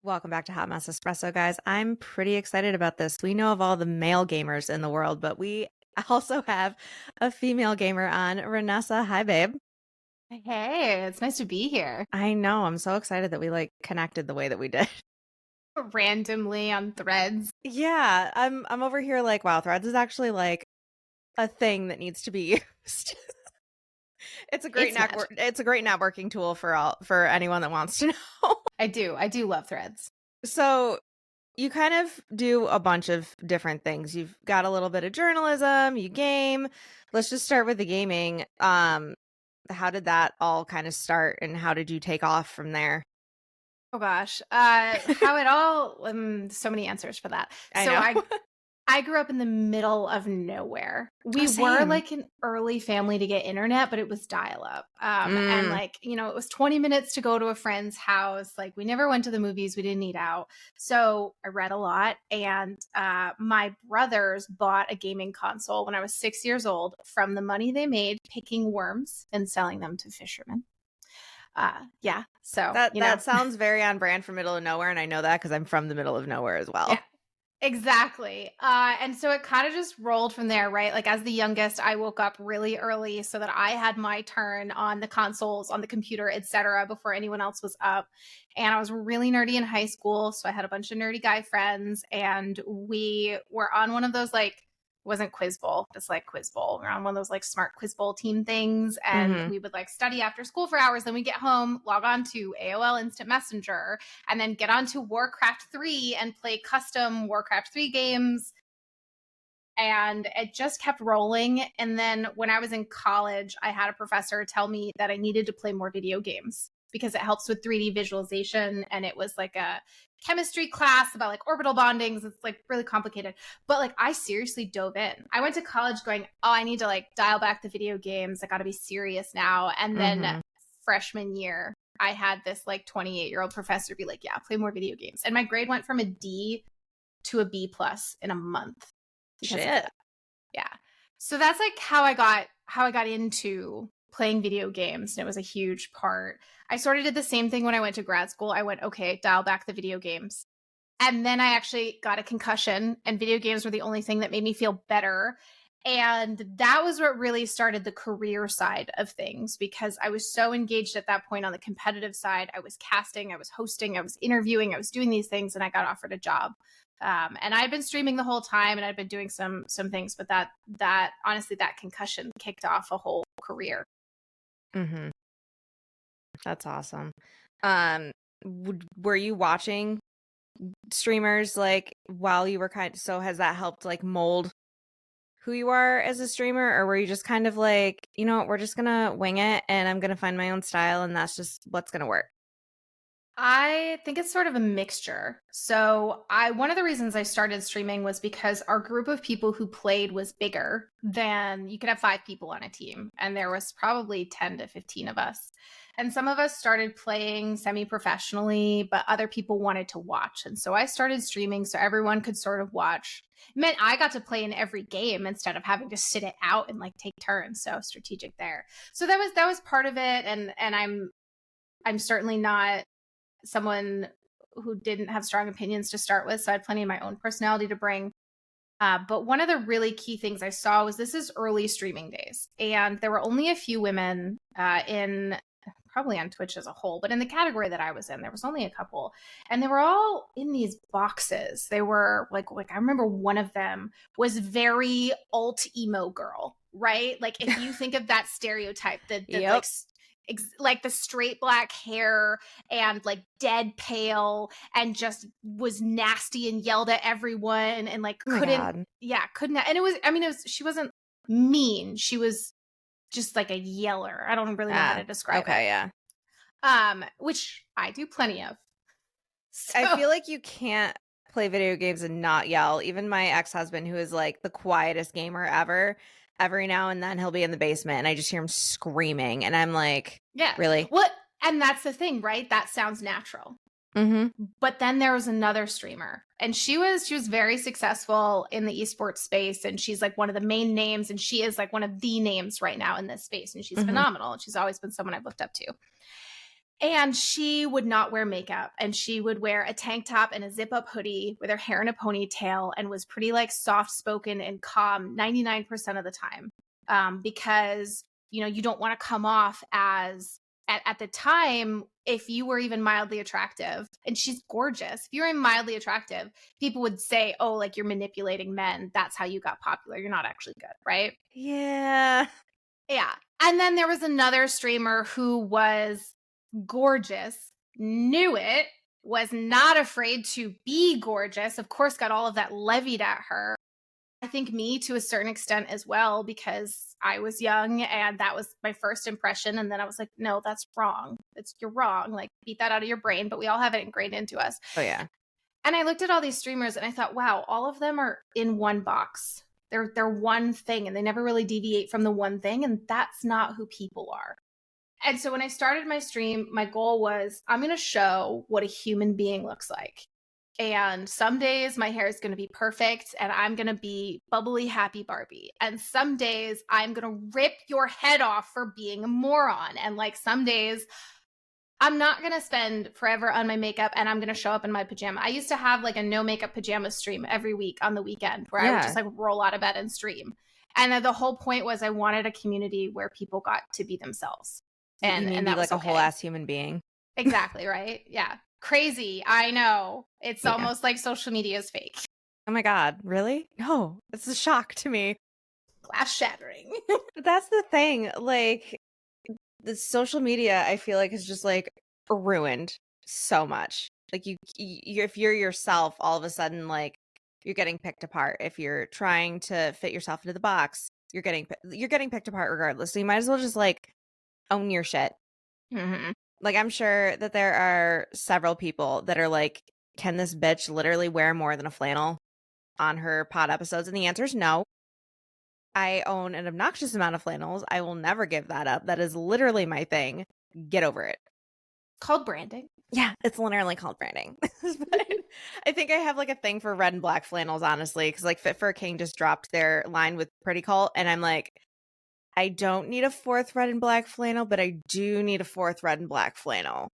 Welcome back to Hot Mess Espresso, guys. I'm pretty excited about this. We know of all the male gamers in the world, but we also have a female gamer on, Renessa. Hi, babe. Hey, it's nice to be here. I know. I'm so excited that we connected the way that we did. Randomly on threads. Yeah, I'm over here like, wow, Threads is actually like a thing that needs to be used. It's a great It's magic. it's a great networking tool for anyone that wants to know. I do love threads. So you kind of do a bunch of different things. You've got a little bit of journalism, you game. Let's just start with the gaming. How did that all kind of start and how did you take off from there? Oh gosh. How it all so many answers for that. I So know. I grew up in the middle of nowhere. Oh, We were same. like an early family to get internet, but it was dial up. And Mm, it was 20 minutes to go to a friend's house. Like we never went to the movies. We didn't eat out. So I read a lot. And my brothers bought a gaming console when I was 6 years old from the money they made picking worms and selling them to fishermen. Yeah. So, that sounds very on brand for middle of nowhere, and I know that because I'm from the middle of nowhere as yeah. well. Exactly. And so it kind of just rolled from there, right? Like as the youngest, I woke up really early so that I had my turn on the consoles, on the computer, etc., before anyone else was up. And I was really nerdy in high school, so I had a bunch of nerdy guy friends and we were on one of those it wasn't Quiz Bowl, it's like Quiz Bowl. We're on one of those like smart Quiz Bowl team things and Hmm. we would like study after school for hours, then we get home, log on to AOL Instant Messenger and then get onto Warcraft 3 and play custom Warcraft 3 games. And it just kept rolling. And then when I was in college, I had a professor tell me that I needed to play more video games because it helps with 3D visualization. And it was like a chemistry class about like orbital bondings. It's like really complicated. But like I seriously dove in. I went to college going, oh, I need to like dial back the video games. I got to be serious now. And then Hmm. freshman year, I had this like 28-year-old professor be like, yeah, play more video games. And my grade went from a D to a B plus in a month because of Shit. that. Yeah. So that's like how I got into playing video games, and it was a huge part. I sort of did the same thing when I went to grad school. I went, okay, dial back the video games. And then I actually got a concussion, and video games were the only thing that made me feel better. And that was what really started the career side of things because I was so engaged at that point on the competitive side. I was casting, I was hosting, I was interviewing, I was doing these things, and I got offered a job. And I'd been streaming the whole time, and I'd been doing some things, but that honestly, that concussion kicked off a whole career. Hmm. That's awesome. Um, were you watching streamers like while you were so has that helped like mold who you are as a streamer, or were you just kind of like, we're just gonna wing it and I'm gonna find my own style and that's just what's gonna work? I think it's sort of a mixture. So, I one of the reasons I started streaming was because our group of people who played was bigger than you could have 5 people on a team, and there was probably 10 to 15 of us. And some of us started playing semi-professionally, but other people wanted to watch. And so I started streaming so everyone could sort of watch. It meant I got to play in every game instead of having to sit it out and like take turns. So strategic there. So that was part of it, and I'm certainly not someone who didn't have strong opinions to start with. So I had plenty of my own personality to bring. But one of the really key things I saw was this is early streaming days. And there were only a few women in probably on Twitch as a whole, but in the category that I was in, there was only a couple. And they were all in these boxes. They were like I remember one of them was very alt emo girl, right? Like if you think of that stereotype, that Yep. like the straight black hair and like dead pale and just was nasty and yelled at everyone and like Oh my couldn't God. yeah couldn't and it was she wasn't mean, she was just like a yeller. I don't really know how Ah, to describe it. okay, yeah. Which I do plenty of. I So feel like you can't play video games and not yell. Even my ex-husband, who is like the quietest gamer ever, every now and then he'll be in the basement and I just hear him screaming and I'm like, yeah, really? what and that's the thing, right? That sounds natural. Mm-hmm. But then there was another streamer, and she was very successful in the esports space, and she's like one of the main names, and she is like one of the names right now in this space, and she's Mm-hmm. phenomenal, and she's always been someone I've looked up to. And she would not wear makeup, and she would wear a tank top and a zip up hoodie with her hair in a ponytail, and was pretty like soft spoken and calm 99% of the time. Because, you know, you don't want to come off as at the time, if you were even mildly attractive, and she's gorgeous, if you're mildly attractive, people would say, oh, like you're manipulating men. That's how you got popular. You're not actually good, right? Yeah. Yeah. And then there was another streamer who was gorgeous, knew it, was not afraid to be gorgeous, of course, got all of that levied at her. I think me to a certain extent as well, because I was young and that was my first impression. And then I was like, no, that's wrong. You're wrong. Like, beat that out of your brain, but we all have it ingrained into us. Oh, yeah. And I looked at all these streamers and I thought, wow, all of them are in one box. They're one thing, and they never really deviate from the one thing. And that's not who people are. And so when I started my stream, my goal was I'm going to show what a human being looks like. And some days my hair is going to be perfect and I'm going to be bubbly, happy Barbie. And some days I'm going to rip your head off for being a moron. And like some days I'm not going to spend forever on my makeup and I'm going to show up in my pajama. I used to have like a no makeup pajama stream every week on the weekend where I would just like roll out of bed and stream. And then the whole point was I wanted a community where people got to be themselves. And that was like a whole ass human being. Exactly, right? Yeah. Crazy. I know. It's almost like social media is fake. Oh my God. Really? No, it's a shock to me. Glass shattering. That's the thing. Like, the social media, I feel like, is just like ruined so much. Like you if you're yourself, all of a sudden, like you're getting picked apart. If you're trying to fit yourself into the box, you're getting picked apart regardless. So you might as well just like own your shit. Mm-hmm. Like, I'm sure that there are several people that are like, can this bitch literally wear more than a flannel on her pod episodes? And the answer is no. I own an obnoxious amount of flannels. I will never give that up. That is literally my thing. Get over it. Called branding. Yeah, it's literally called branding. But I think I have like a thing for red and black flannels, honestly, because like Fit for a King just dropped their line with Pretty Cult, and I'm like, I don't need a fourth red and black flannel, but I do need a fourth red and black flannel.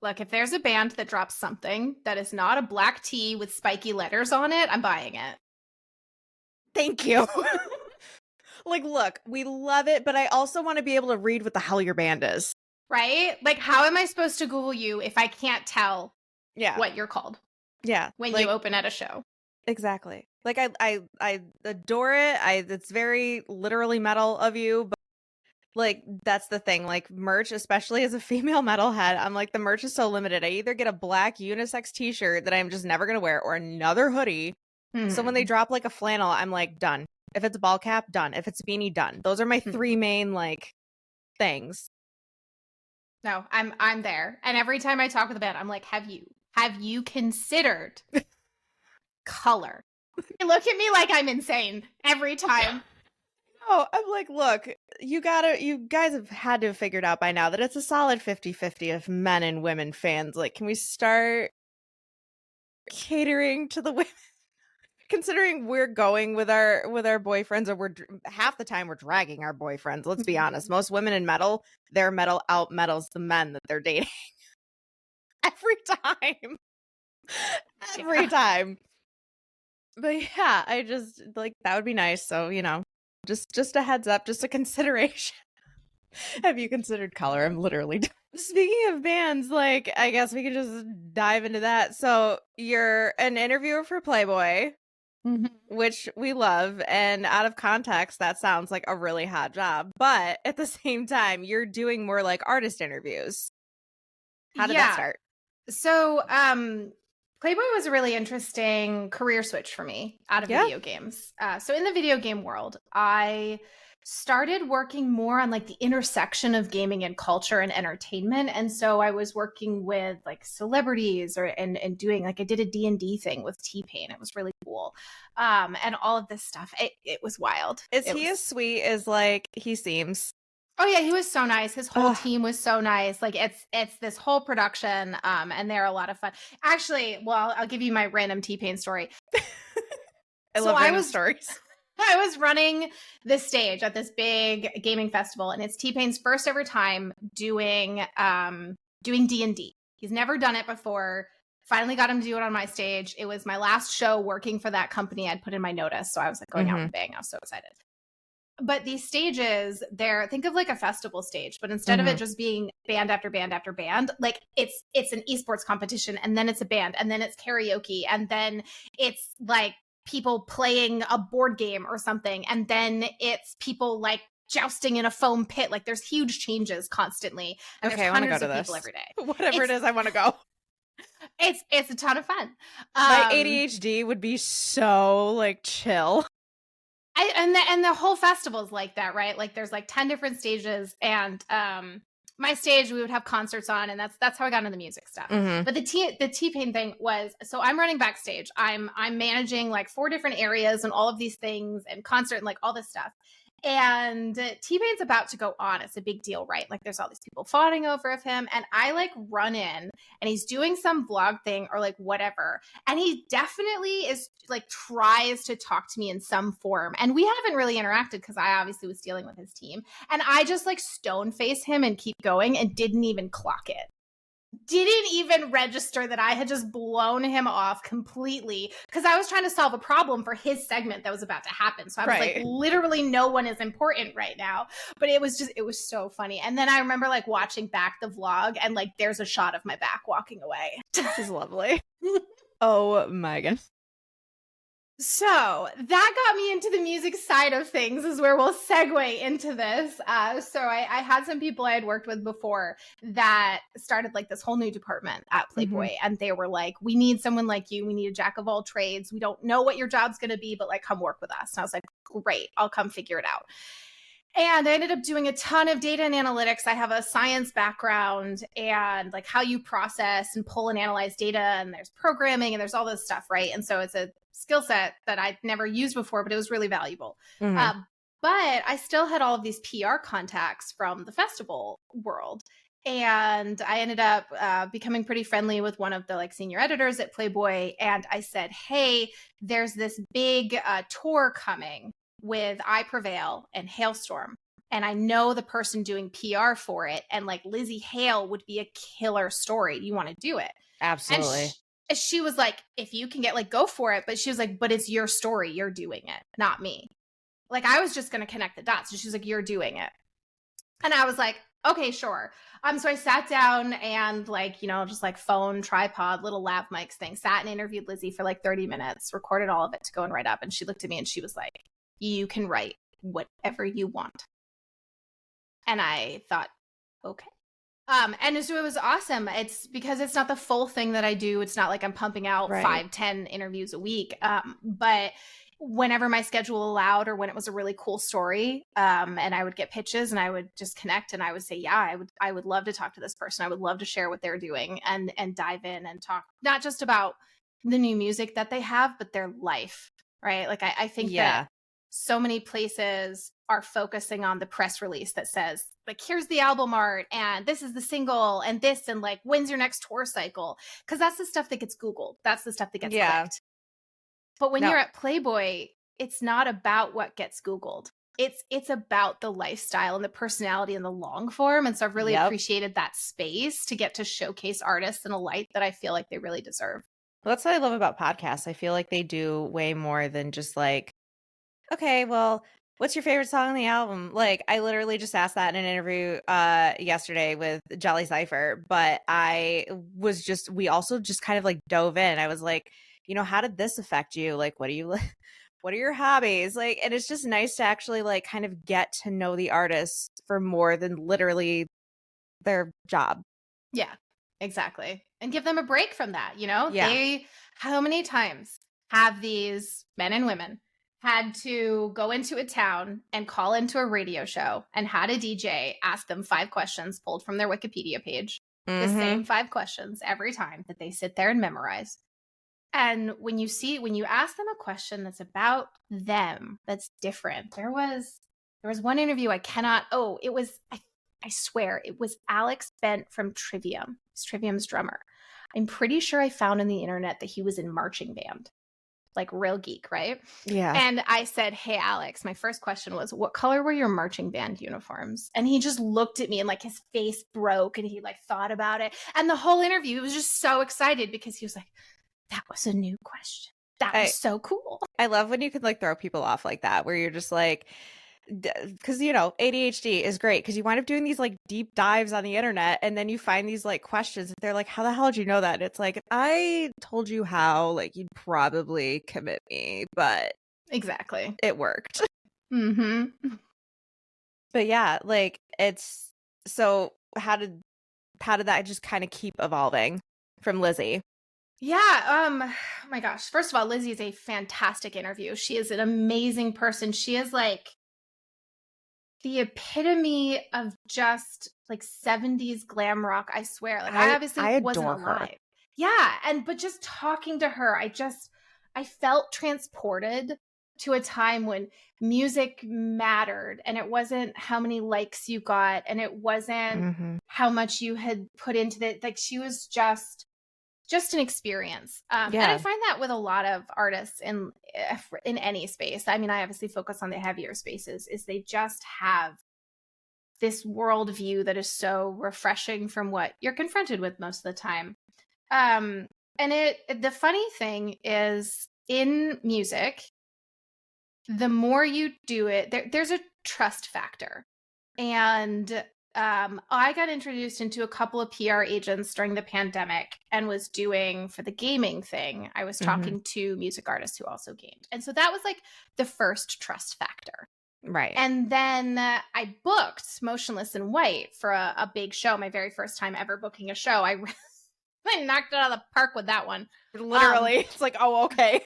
Look, if there's a band that drops something that is not a black tee with spiky letters on it, I'm buying it. Thank you. Like, look, we love it, but I also want to be able to read what the hell your band is. Right? Like, how am I supposed to Google you if I can't tell what you're called? Yeah. When you open at a show. Exactly. Like, I adore it. It's very literally metal of you, but like, that's the thing. Like, merch, especially as a female metalhead, I'm like, the merch is so limited. I either get a black unisex t-shirt that I'm just never going to wear, or another hoodie. So when they drop like a flannel, I'm like, done. If it's a ball cap, done. If it's a beanie, done. Those are my three main like things. No, I'm there. And every time I talk with a band, I'm like, have you considered color? They look at me like I'm insane every time. Oh, I'm like, look, you guys have had to have figured out by now that it's a solid 50-50 of men and women fans. Like, can we start catering to the women? Considering we're going with our boyfriends, or we're half the time we're dragging our boyfriends. Let's be honest. Most women in metal, their metal out metals the men that they're dating. Every time. But yeah, I just like, that would be nice. So, you know, just a heads up, just a consideration. Have you considered color? I'm literally speaking of bands, like, I guess we could just dive into that. So you're an interviewer for Playboy. Which we love, and out of context that sounds like a really hot job, but at the same time you're doing more like artist interviews. How did that start? So Playboy was a really interesting career switch for me out of video games. So in the video game world, I started working more on like the intersection of gaming and culture and entertainment. And so I was working with like celebrities and doing like, I did a D&D thing with T-Pain. It was really cool. And all of this stuff. It was wild. Is he as sweet as like he seems? Oh yeah, he was so nice. His whole team was so nice. Like it's this whole production, and they're a lot of fun. Actually, well, I'll give you my random T-Pain story. I love random stories. I was running this stage at this big gaming festival, and it's T-Pain's first ever time doing doing D&D. He's never done it before. Finally got him to do it on my stage. It was my last show working for that company. I'd put in my notice. So I was like going out with a bang. I was so excited. But these stages, think of like a festival stage, but instead of it just being band after band after band, like it's an esports competition, and then it's a band, and then it's karaoke, and then it's like people playing a board game or something, and then it's people like jousting in a foam pit. Like there's huge changes constantly, and Okay, there's I want to go hundreds to of this. people every day. Whatever it is, I want to go. It's a ton of fun. My ADHD would be so like chill. And the whole festival is like that, right? Like there's like 10 different stages, and my stage we would have concerts on, and that's how I got into the music stuff. But the T-Pain thing was, so I'm running backstage. I'm managing like 4 different areas and all of these things and concert and like all this stuff. And T-Pain's about to go on. It's a big deal, right? Like there's all these people fawning over of him. And I like run in, and he's doing some vlog thing or like whatever. And he definitely is like tries to talk to me in some form. And we haven't really interacted because I obviously was dealing with his team. And I just like stone face him and keep going and didn't even clock it. Didn't even register that I had just blown him off completely because I was trying to solve a problem for his segment that was about to happen. So I was like, literally no one is important right now. But it was so funny. And then I remember like watching back the vlog, and like there's a shot of my back walking away. This is lovely. Oh my goodness. So that got me into the music side of things, is where we'll segue into this. So I had some people I had worked with before that started like this whole new department at Playboy. And they were like, we need someone like you. We need a jack of all trades. We don't know what your job's going to be, but like come work with us. And I was like, great, I'll come figure it out. And I ended up doing a ton of data and analytics. I have a science background, and like how you process and pull and analyze data, and there's programming and there's all this stuff, right? And so it's a skill set that I'd never used before, but it was really valuable. But I still had all of these PR contacts from the festival world. And I ended up becoming pretty friendly with one of the like senior editors at Playboy. And I said, hey, there's this big tour coming with I Prevail and Hailstorm. And I know the person doing PR for it. And like Lizzie Hale would be a killer story. Do you want to do it? Absolutely. And she was like, if you can get like, go for it. But she was like, but it's your story. You're doing it, not me. Like I was just going to connect the dots. And she was like, you're doing it. And I was like, okay, sure. So I sat down and like, you know, just like phone, tripod, little lav mics thing, sat and interviewed Lizzie for like 30 minutes, recorded all of it to go and write up. And she looked at me and she was like, you can write whatever you want. And I thought, okay. And so it was awesome. It's because it's not the full thing that I do. It's not like I'm pumping out 5-10 interviews a week. But whenever my schedule allowed, or when it was a really cool story, and I would get pitches and I would just connect and I would say, yeah, I would love to talk to this person. I would love to share what they're doing and dive in and talk not just about the new music that they have, but their life, right? Like I think that so many places are focusing on the press release that says like, here's the album art and this is the single and this, and like, when's your next tour cycle? Because that's the stuff that gets Googled. That's the stuff that gets clicked. But when you're at Playboy, it's not about what gets Googled. It's about the lifestyle and the personality and the long form. And so I've really appreciated that space to get to showcase artists in a light that I feel like they really deserve. Well, that's what I love about podcasts. I feel like they do way more than just like, okay, well, what's your favorite song on the album? Like, I literally just asked that in an interview yesterday with Jolly Cypher, but we also just kind of like dove in. I was like, you know, how did this affect you? Like, what are your hobbies? Like, and it's just nice to actually like kind of get to know the artist for more than literally their job. Yeah, exactly. And give them a break from that, you know? Yeah. How many times have these men and women had to go into a town and call into a radio show and had a DJ ask them 5 questions pulled from their Wikipedia page, the same 5 questions every time that they sit there and memorize. And when you ask them a question that's about them, that's different. There was one interview I swear it was Alex Bent from Trivium. He's Trivium's drummer. I'm pretty sure I found on the internet that he was in marching band. like real geek, right? Yeah. And I said, "Hey, Alex, my first question was, what color were your marching band uniforms?" And he just looked at me and like his face broke and he like thought about it. And the whole interview, he was just so excited because he was like, that was a new question. That was I so cool. I love when you can like throw people off like that, where you're just like, because you know ADHD is great because you wind up doing these like deep dives on the internet and then you find these like questions and they're like, how the hell did you know that? And it's like, I told you how, like you'd probably commit me, but Exactly. it worked. Mm-hmm. But yeah, like it's so how did that just kind of keep evolving from Lizzie? Yeah, oh my gosh. First of all, Lizzie is a fantastic interview. She is an amazing person. She is like the epitome of just like 70s glam rock, I swear. Like I obviously I wasn't adore her. alive. Yeah, and but just talking to her, I felt transported to a time when music mattered and it wasn't how many likes you got and it wasn't Hmm. how much you had put into it. Like she was just an experience. And I Yeah. find that with a lot of artists in any space. I mean, I obviously focus on the heavier spaces, is they just have this worldview that is so refreshing from what you're confronted with most of the time. And the funny thing is in music, the more you do it, there's a trust factor. And I got introduced into a couple of PR agents during the pandemic and was doing for the gaming thing. I was Hmm. talking to music artists who also gamed. And so that was like the first trust factor. Right. And then I booked Motionless in White for a big show, my very first time ever booking a show. I knocked it out of the park with that one. Literally, it's like, oh, okay.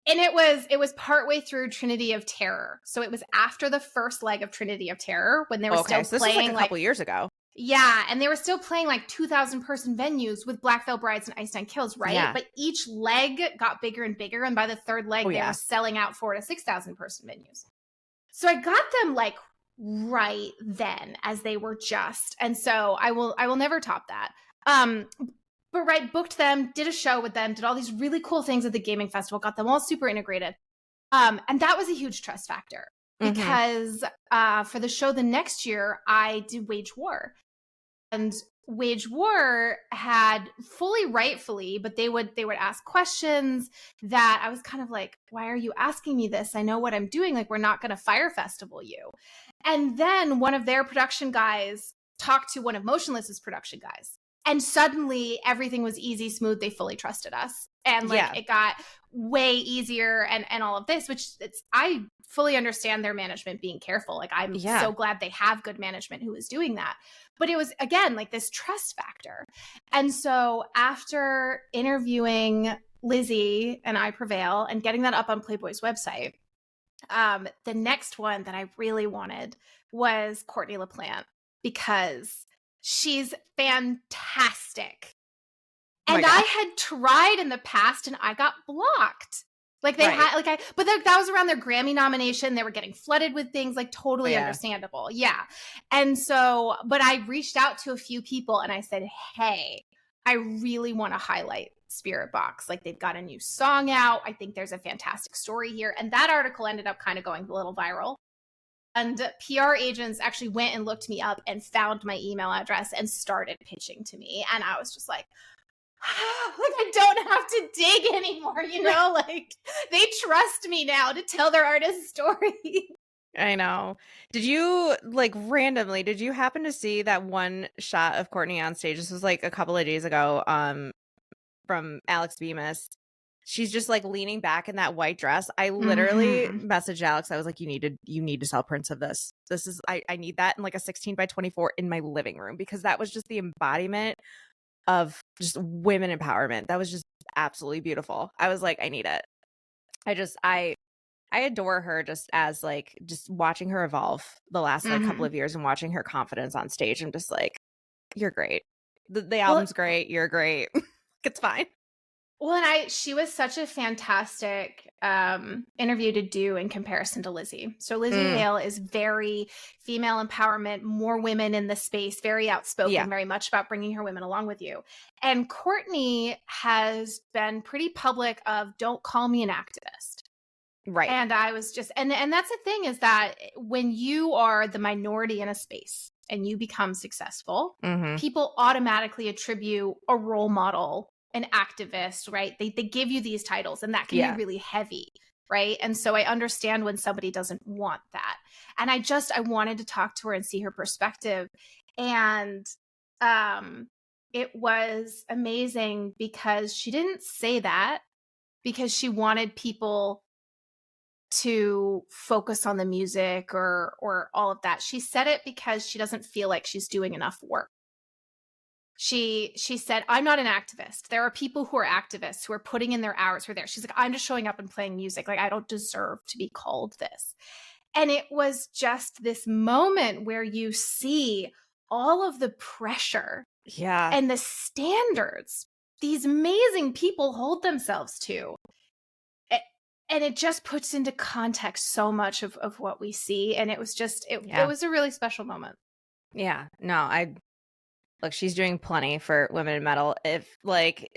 And it was partway through Trinity of Terror. So it was after the first leg of Trinity of Terror when they were Okay, still so this was like playing a couple years ago. yeah, and they were still playing like 2,000 person venues with Black Veil Brides and Ice Nine Kills, right? Yeah. But each leg got bigger and bigger, and by the third leg, Oh, they yeah. were selling out 4 to 6,000 person venues. So I got them like right then as they were just, and so I will never top that. But right, booked them, did a show with them, did all these really cool things at the gaming festival, got them all super integrated. And that was a huge trust factor because for the show the next year, I did Wage War. And Wage War had fully rightfully, but they would ask questions that I was kind of like, why are you asking me this? I know what I'm doing. Like, we're not going to Fire Festival you. And then one of their production guys talked to one of Motionless's production guys. And suddenly everything was easy, smooth. They fully trusted us. And like it got way easier and all of this, which I fully understand their management being careful. Like I'm so glad they have good management who is doing that. But it was again like this trust factor. And so after interviewing Lizzie and I Prevail and getting that up on Playboy's website, the next one that I really wanted was Courtney LaPlante because she's fantastic. And I had tried in the past and I got blocked. Like they had like but that was around their Grammy nomination. They were getting flooded with things, like totally understandable. Yeah. And so, but I reached out to a few people and I said, hey, I really want to highlight Spiritbox. Like they've got a new song out. I think there's a fantastic story here. And that article ended up kind of going a little viral. And PR agents actually went and looked me up and found my email address and started pitching to me. And I was just like I don't have to dig anymore, you know? Like they trust me now to tell their artist story. I know. Did you like randomly, did you happen to see that one shot of Courtney on stage? This was like a couple of days ago, from Alex Bemis. She's just like leaning back in that white dress. I literally messaged Alex. I was like, you need to sell prints of this. This is I need that in like a 16 by 24 in my living room because that was just the embodiment of just women empowerment. That was just absolutely beautiful. I was like, I need it. I adore her just as like just watching her evolve the last like couple of years and watching her confidence on stage. I'm just like, you're great. The album's great. You're great. It's fine. Well, and she was such a fantastic interview to do in comparison to Lizzie. So Lizzie Hale is very female empowerment, more women in the space, very outspoken, very much about bringing her women along with you. And Courtney has been pretty public of don't call me an activist. Right. And I was just, and that's the thing is that when you are the minority in a space and you become successful, people automatically attribute a role model, an activist, right? They give you these titles and that can be really heavy, right? And so I understand when somebody doesn't want that. And I wanted to talk to her and see her perspective. And it was amazing because she didn't say that because she wanted people to focus on the music or all of that. She said it because she doesn't feel like she's doing enough work. She said, I'm not an activist. There are people who are activists who are putting in their hours who are there. She's like, I'm just showing up and playing music. Like, I don't deserve to be called this. And it was just this moment where you see all of the pressure and the standards these amazing people hold themselves to. And it just puts into context so much of what we see. And it was just, it was a really special moment. Yeah. No, look, she's doing plenty for women in metal. If like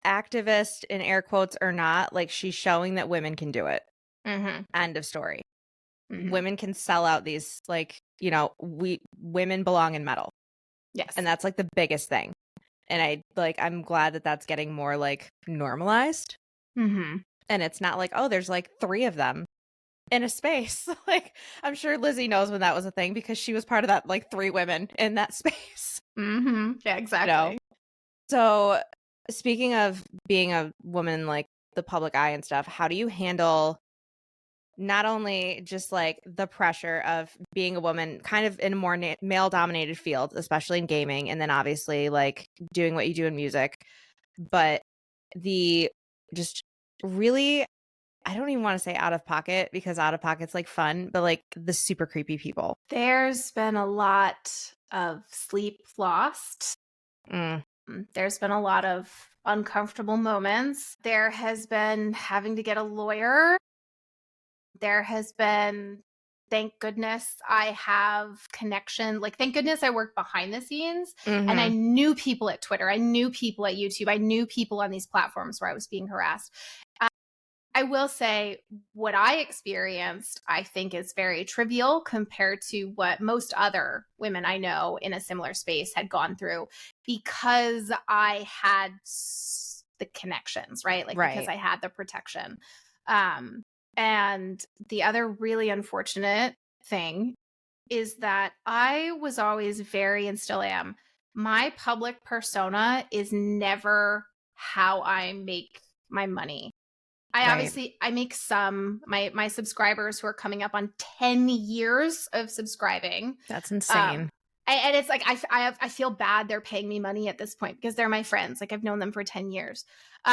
activist in air quotes or not, like she's showing that women can do it. End of story. Women can sell out these, like, you know, women belong in metal. Yes. And that's like the biggest thing. And I'm glad that that's getting more like normalized. And it's not like, oh, there's like 3 of them in a space. Like, I'm sure Lizzie knows when that was a thing because she was part of that, like 3 women in that space. Yeah, exactly. You know? So speaking of being a woman, like the public eye and stuff, how do you handle not only just like the pressure of being a woman kind of in a more male dominated field, especially in gaming, and then obviously like doing what you do in music, but the just really, I don't even want to say out of pocket because out of pocket's like fun, but like the super creepy people. There's been a lot of sleep lost. There's been a lot of uncomfortable moments. There has been having to get a lawyer. There has been, thank goodness I have connection. Like, thank goodness I work behind the scenes and I knew people at Twitter. I knew people at YouTube. I knew people on these platforms where I was being harassed. I will say what I experienced, I think is very trivial compared to what most other women I know in a similar space had gone through because I had the connections, right? Like because I had the protection. And the other really unfortunate thing is that I was always very, and still am, my public persona is never how I make my money. I make some, my subscribers who are coming up on 10 years of subscribing. That's insane. And it's like, I feel bad they're paying me money at this point because they're my friends. Like I've known them for 10 years.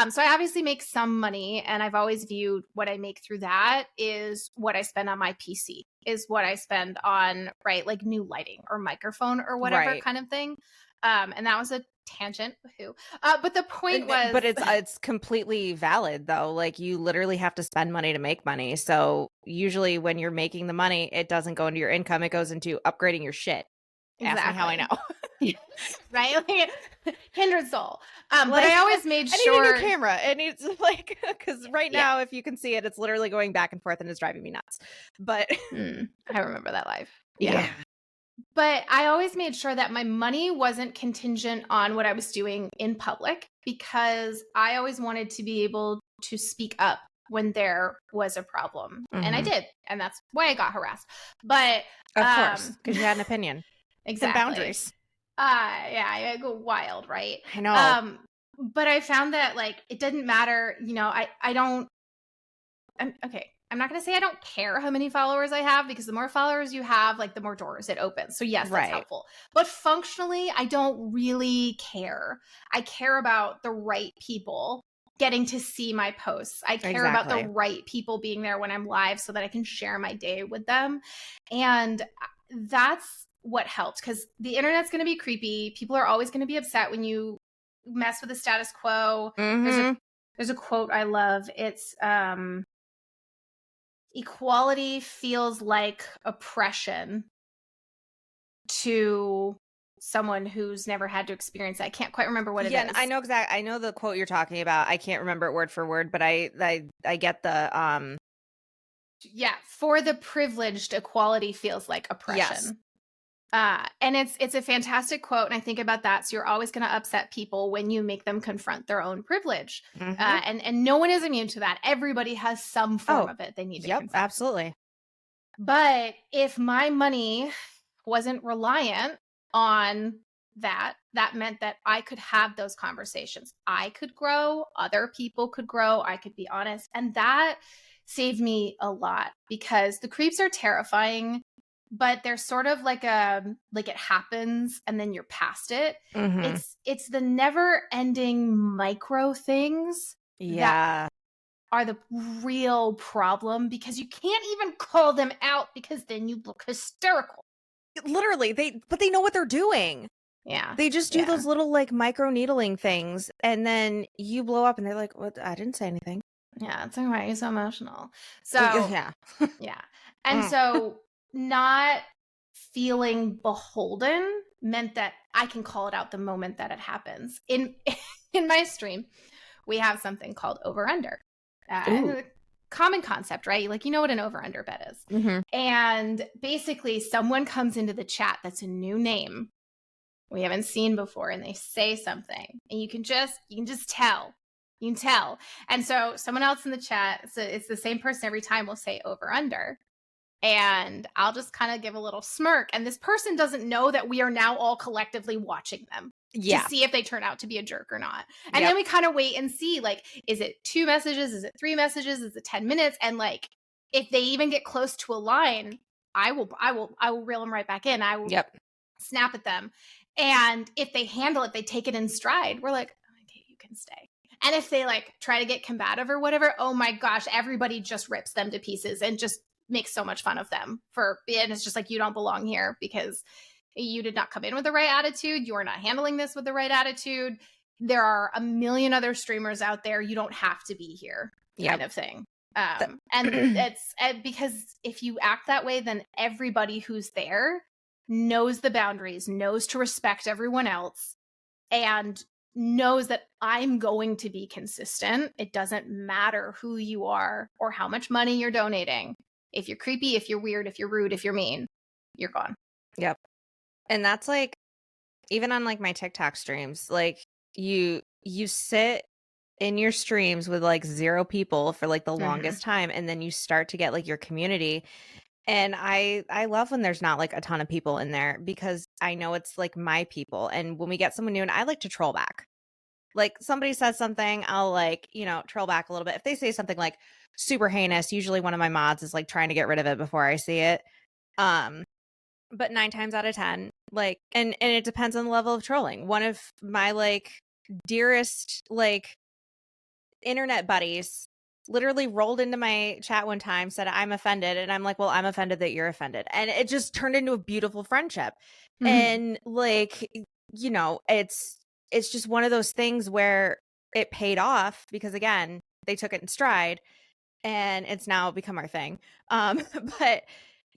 So I obviously make some money and I've always viewed what I make through that is what I spend on my PC is what I spend on, right? Like new lighting or microphone or whatever kind of thing. And that was a tangent. But the point was, but it's completely valid though. Like you literally have to spend money to make money. So usually when you're making the money, it doesn't go into your income. It goes into upgrading your shit. Exactly. Ask me how I know. Right? Like, kindred soul. But I always made sure. I need a new camera. It needs like, because right now, if you can see it, it's literally going back and forth and it's driving me nuts. But I remember that life. Yeah. But I always made sure that my money wasn't contingent on what I was doing in public because I always wanted to be able to speak up when there was a problem. And I did. And that's why I got harassed. But of course, because you had an opinion. Exactly. Some boundaries. Yeah, I go wild, right? I know. But I found that like it didn't matter, you know, I'm not going to say I don't care how many followers I have because the more followers you have, like the more doors it opens. So yes, that's helpful. But functionally, I don't really care. I care about the right people getting to see my posts. I care about the right people being there when I'm live so that I can share my day with them. And that's what helped because the internet's going to be creepy. People are always going to be upset when you mess with the status quo. Mm-hmm. There's a quote I love. It's equality feels like oppression to someone who's never had to experience that. I can't quite remember what it Yeah, is. I know I know the quote you're talking about. I can't remember it word for word, but I get the Yeah, for the privileged, equality feels like yes. oppression. And it's a fantastic quote, and I think about that. So you're always going to upset people when you make them confront their own privilege, Mm-hmm. and no one is immune to that. Everybody has some form of it they need to Yep, confront. absolutely. But if my money wasn't reliant on that, that meant that I could have those conversations. I could grow, other people could grow, I could be honest, and that saved me a lot because the creeps are terrifying, but they're sort of like it happens and then you're past it. Mm-hmm. It's the never ending micro things that Yeah. are the real problem because you can't even call them out because then you look hysterical. Literally, but they know what they're doing. Yeah. They just do Yeah. those little like micro needling things, and then you blow up, and they're like, "What? I didn't say anything." Yeah. It's like, why are you so emotional? So, Yeah. yeah. And so, not feeling beholden meant that I can call it out the moment that it happens. In my stream, we have something called over under. Common concept, right? Like, you know what an over under bet is. Mm-hmm. And basically, someone comes into the chat that's a new name we haven't seen before, and they say something, and you can just tell. You can tell. And so someone else in the chat, so it's the same person every time, will say over under. And I'll just kind of give a little smirk. And this person doesn't know that we are now all collectively watching them to see if they turn out to be a jerk or not. And then we kind of wait and see, like, is it 2 messages? Is it 3 messages? Is it 10 minutes? And like, if they even get close to a line, I will reel them right back in. I will snap at them. And if they handle it, they take it in stride. We're like, okay, you can stay. And if they like try to get combative or whatever, oh my gosh, everybody just rips them to pieces and just makes so much fun of them and it's just like, you don't belong here because you did not come in with the right attitude. You are not handling this with the right attitude. There are a million other streamers out there. You don't have to be here, kind of thing. And it's because if you act that way, then everybody who's there knows the boundaries, knows to respect everyone else, and knows that I'm going to be consistent. It doesn't matter who you are or how much money you're donating. If you're creepy, if you're weird, if you're rude, if you're mean, you're gone. Yep. And that's like, even on like my TikTok streams, like you sit in your streams with like 0 people for like the longest time, and then you start to get like your community. And I love when there's not like a ton of people in there because I know it's like my people. And when we get someone new, and I like to troll back. Like somebody says something, I'll like, troll back a little bit. If they say something like super heinous, usually one of my mods is like trying to get rid of it before I see it. But 9 times out of 10, like, and it depends on the level of trolling. One of my like dearest like internet buddies literally rolled into my chat one time, said I'm offended, and I'm like, well, I'm offended that you're offended, and it just turned into a beautiful friendship. And like, it's just one of those things where it paid off because again, they took it in stride, and it's now become our thing. But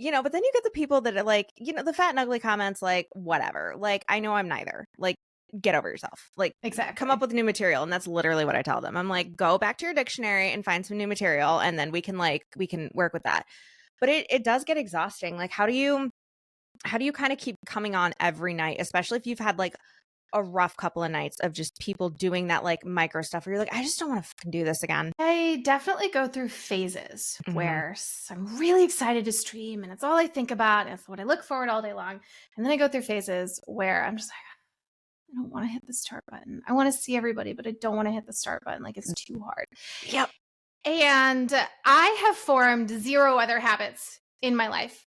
but then you get the people that are like, the fat and ugly comments, like, whatever, like, I know I'm neither, like, get over yourself, like, exactly, come up with new material. And that's literally what I tell them. I'm like, go back to your dictionary and find some new material, and then we can work with that. But it does get exhausting. Like, how do you kind of keep coming on every night, especially if you've had like a rough couple of nights of just people doing that like micro stuff where you're like, I just don't want to fucking do this again. I definitely go through phases where I'm really excited to stream and it's all I think about and it's what I look forward all day long. And then I go through phases where I'm just like, I don't want to hit the start button. I want to see everybody, but I don't want to hit the start button. Like, it's too hard. Yep. And I have formed 0 other habits in my life.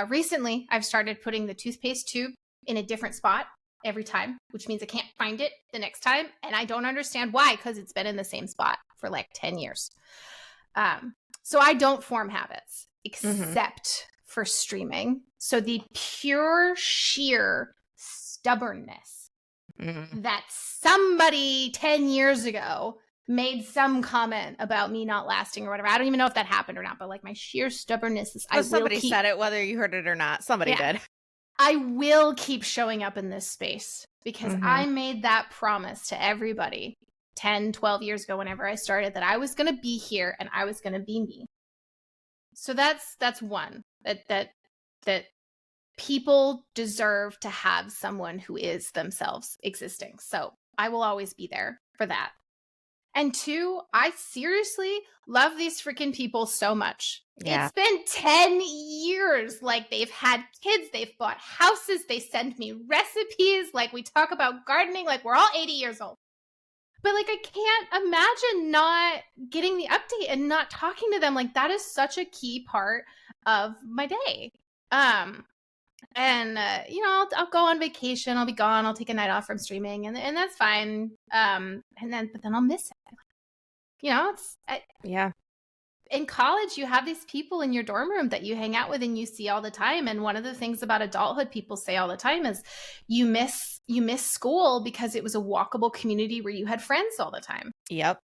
Recently, I've started putting the toothpaste tube in a different spot every time, which means I can't find it the next time. And I don't understand why, because it's been in the same spot for like 10 years. So I don't form habits except for streaming. So the pure, sheer stubbornness that somebody 10 years ago made some comment about me not lasting or whatever. I don't even know if that happened or not, but like my sheer stubbornness is Somebody said it, whether you heard it or not. Somebody did. I will keep showing up in this space because I made that promise to everybody 10, 12 years ago, whenever I started, that I was going to be here and I was going to be me. So that's one, that people deserve to have someone who is themselves existing. So I will always be there for that. And two, I seriously love these freaking people so much. Yeah. It's been 10 years. Like, they've had kids, they've bought houses, they send me recipes. Like, we talk about gardening, like we're all 80 years old. But like, I can't imagine not getting the update and not talking to them. Like, that is such a key part of my day. And I'll go on vacation, I'll be gone, I'll take a night off from streaming, and that's fine. But then I'll miss it. Yeah. In college, you have these people in your dorm room that you hang out with and you see all the time. And one of the things about adulthood people say all the time is you miss school because it was a walkable community where you had friends all the time. Yep.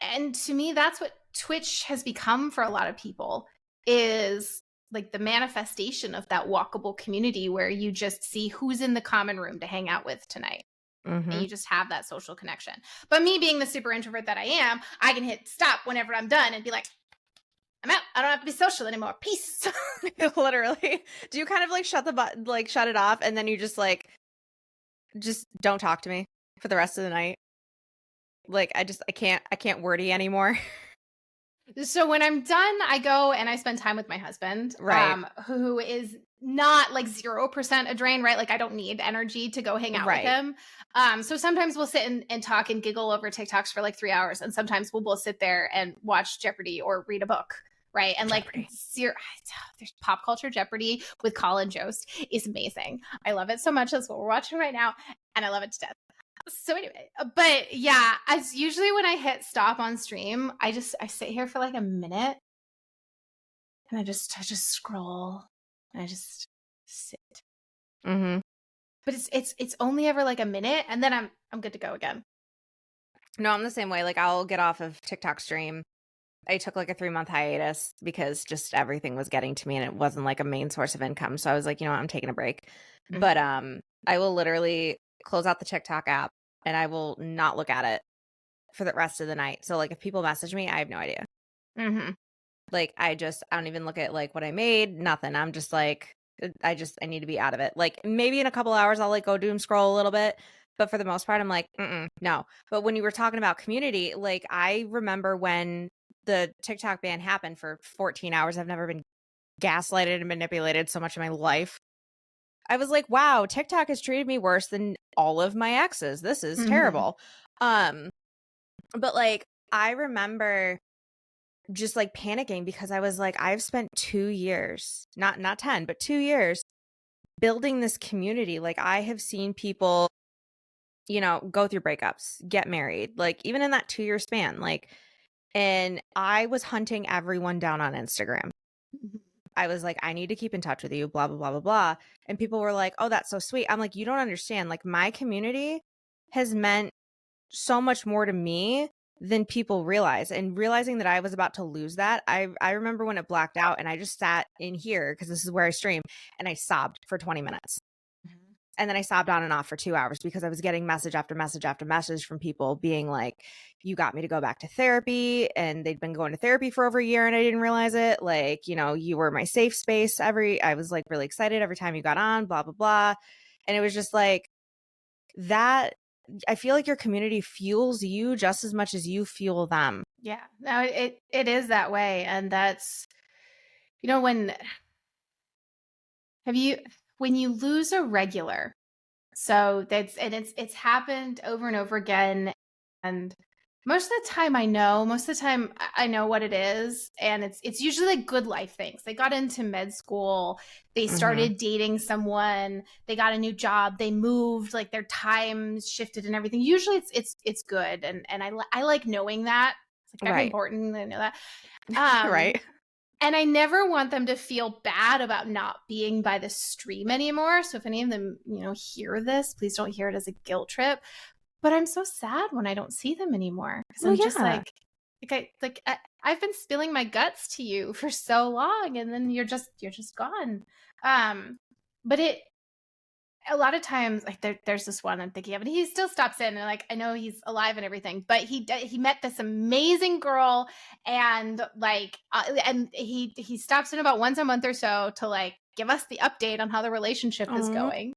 And to me, that's what Twitch has become for a lot of people, is like the manifestation of that walkable community where you just see who's in the common room to hang out with tonight. And you just have that social connection. But me being the super introvert that I am, I can hit stop whenever I'm done and be like, I'm out. I don't have to be social anymore. Peace. Literally. Do you kind of like shut it off, and then you just don't talk to me for the rest of the night? Like, I can't wordy anymore. So when I'm done, I go and I spend time with my husband, right? Who is not like 0% a drain, right? Like, I don't need energy to go hang out with him. So sometimes we'll sit and talk and giggle over TikToks for like 3 hours, and sometimes we'll both sit there and watch Jeopardy or read a book, right? And Jeopardy. There's Pop Culture Jeopardy with Colin Jost is amazing. I love it so much. That's what we're watching right now, and I love it to death. So anyway, but yeah, as usually when I hit stop on stream, I sit here for like a minute, and I just scroll, and I just sit. But it's only ever like a minute, and then I'm good to go again. No, I'm the same way. Like, I'll get off of TikTok stream. I took like a 3-month hiatus because just everything was getting to me, and it wasn't like a main source of income. So I was like, you know what, I'm taking a break. But I will literally close out the TikTok app and I will not look at it for the rest of the night. So like, if people message me, I have no idea. Like, I don't even look at like what I made, nothing. I'm just like, I need to be out of it. Like, maybe in a couple hours I'll like go doom scroll a little bit, but for the most part I'm like, no. But when you were talking about community, like, I remember when the TikTok ban happened for 14 hours. I've never been gaslighted and manipulated so much in my life. I was like, wow, TikTok has treated me worse than all of my exes. This is terrible. But like, I remember just like panicking because I was like, I've spent 2 years, not 10, but 2 years building this community. Like, I have seen people, go through breakups, get married, like even in that 2-year span, like, and I was hunting everyone down on Instagram. I was like, I need to keep in touch with you, blah, blah, blah, blah, blah. And people were like, oh, that's so sweet. I'm like, you don't understand. Like, my community has meant so much more to me than people realize. And realizing that I was about to lose that, I remember when it blacked out and I just sat in here, because this is where I stream, and I sobbed for 20 minutes. And then I sobbed on and off for 2 hours because I was getting message after message after message from people being like, you got me to go back to therapy. And they'd been going to therapy for over a year and I didn't realize it. Like, you were my safe space. I was like really excited every time you got on, blah, blah, blah. And it was just like that. I feel like your community fuels you just as much as you fuel them. Yeah, no, it is that way. And that's, when you lose a regular, so it's happened over and over again. And most of the time I know what it is. And it's usually like good life things. They got into med school, they started dating someone, they got a new job, they moved, like their times shifted and everything. Usually it's good. And I like knowing that. It's like very important to know that. Right. And I never want them to feel bad about not being by the stream anymore. So if any of them, hear this, please don't hear it as a guilt trip. But I'm so sad when I don't see them anymore because Well, I'm just yeah. I've been spilling my guts to you for so long, and then you're just gone. But a lot of times, like there's this one I'm thinking of, and he still stops in, and like I know he's alive and everything, but he met this amazing girl, and and he stops in about once a month or so to like give us the update on how the relationship is going.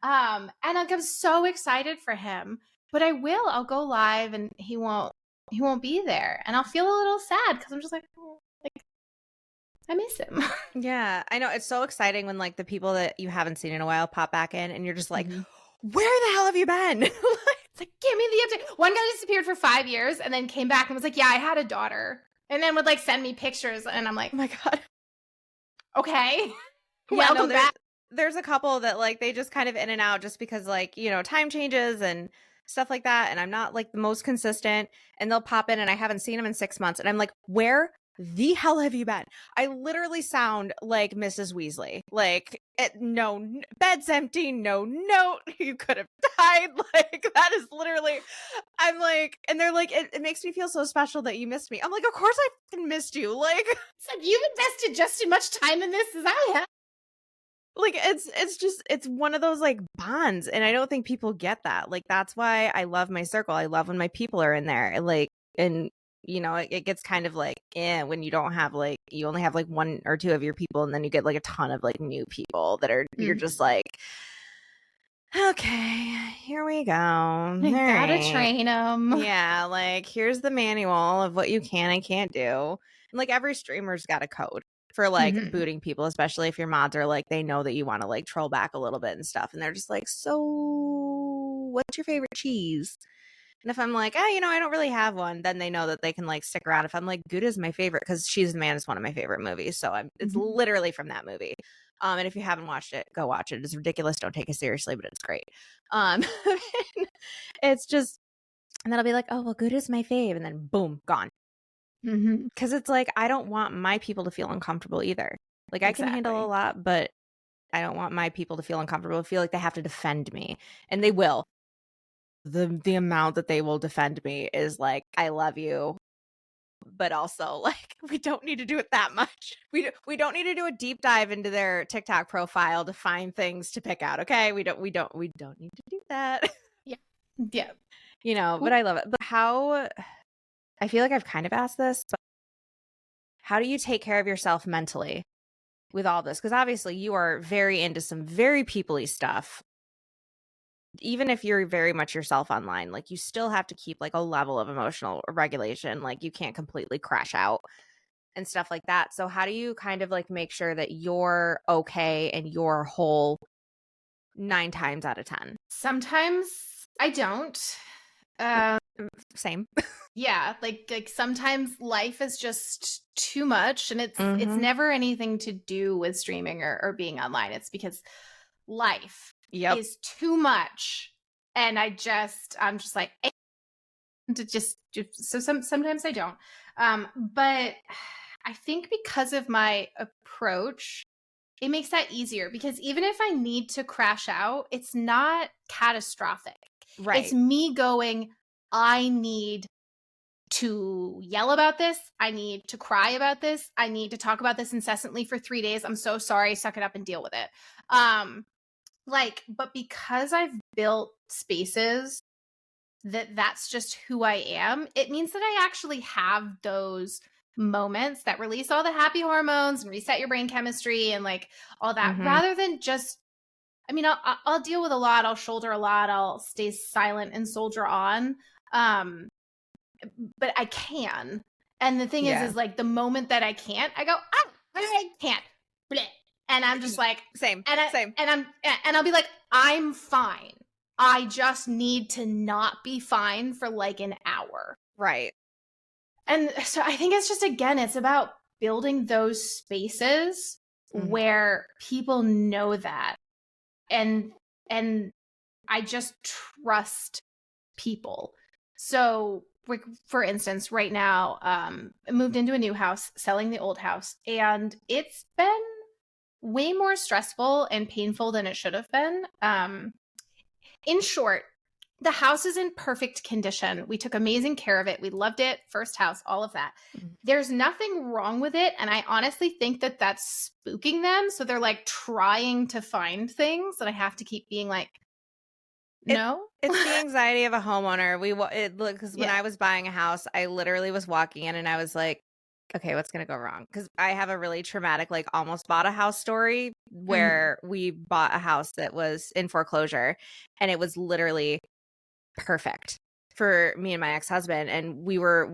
And like I'm so excited for him, but I'll go live, and he won't be there, and I'll feel a little sad because I'm just like, oh, like I miss him. Yeah, I know. It's so exciting when like the people that you haven't seen in a while pop back in and you're just like, Mhm. where the hell have you been? It's like, give me the update. One guy disappeared for 5 years and then came back and was like, yeah, I had a daughter. And then would like send me pictures. And I'm like, Oh my God. okay. Yeah, no, Welcome back. there's a couple that like they just kind of in and out just because like, time changes and stuff like that. And I'm not like the most consistent and they'll pop in and I haven't seen them in 6 months. And I'm like, where the hell have you been? I literally sound like Mrs. Weasley. Like, bed's empty, no note. You could have died. Like, that is literally, I'm like, and they're like, it makes me feel so special that you missed me. I'm like, of course I fucking missed you. Like, It's like, you've invested just as much time in this as I have. like it's one of those like bonds and I don't think people get that. Like that's why I love my circle. I love when my people are in there. Like and it gets kind of like when you don't have like you only have like one or two of your people and then you get like a ton of like new people that are you're just like okay, here we go. Gotta train them. Yeah, like here's the manual of what you can and can't do. And like every streamer's got a code for like booting people, especially if your mods are like they know that you want to like troll back a little bit and stuff. And they're just like, so what's your favorite cheese? And if I'm like, I don't really have one, then they know that they can like stick around. If I'm like, Good is my favorite because She's the Man is one of my favorite movies. So it's literally from that movie. And if you haven't watched it, go watch it. It's ridiculous. Don't take it seriously, but it's great. It's just, and then I'll be like, oh, well, Good is my fave. And then boom, gone. Because it's like, I don't want my people to feel uncomfortable either. Like I can handle a lot, but I don't want my people to feel uncomfortable, feel like they have to defend me. And they will. The amount that they will defend me is like, I love you. But also like, we don't need to do it that much. We don't need to do a deep dive into their TikTok profile to find things to pick out. Okay. We don't need to do that. Yeah. But I love it. But I feel like I've kind of asked this, but how do you take care of yourself mentally with all this? Because obviously you are very into some very people-y stuff. Even if you're very much yourself online, like you still have to keep like a level of emotional regulation. Like you can't completely crash out and stuff like that. So how do you kind of like make sure that you're okay and you're whole 9 times out of 10? Sometimes I don't. Same. Yeah, like sometimes life is just too much, and it's never anything to do with streaming or being online. It's because life is too much, and I'm just like to just so sometimes I don't. But I think because of my approach, it makes that easier because even if I need to crash out, it's not catastrophic. Right. It's me going, I need to yell about this. I need to cry about this. I need to talk about this incessantly for 3 days. I'm so sorry. Suck it up and deal with it. But because I've built spaces that's just who I am, it means that I actually have those moments that release all the happy hormones and reset your brain chemistry and like all that, rather than just, I mean, I'll deal with a lot. I'll shoulder a lot. I'll stay silent and soldier on. But I can. And the thing is like the moment that I can't, I go, I can't. Bleh. And I'm just like, same. And I'll be like, I'm fine. I just need to not be fine for like an hour. Right. And so I think it's just, again, it's about building those spaces where people know that. And I just trust people. So like, for instance, right now, I moved into a new house, selling the old house, and it's been way more stressful and painful than it should have been. In short, the house is in perfect condition. We took amazing care of it. We loved it. First house, all of that. Mhm. There's nothing wrong with it. And I honestly think that that's spooking them. So they're like trying to find things that I have to keep being like, no. It's the anxiety of a homeowner. Because when Yeah. I was buying a house, I literally was walking in and I was like, okay, what's going to go wrong? Because I have a really traumatic, like almost bought a house story where we bought a house that was in foreclosure and it was literally perfect for me and my ex-husband. And we were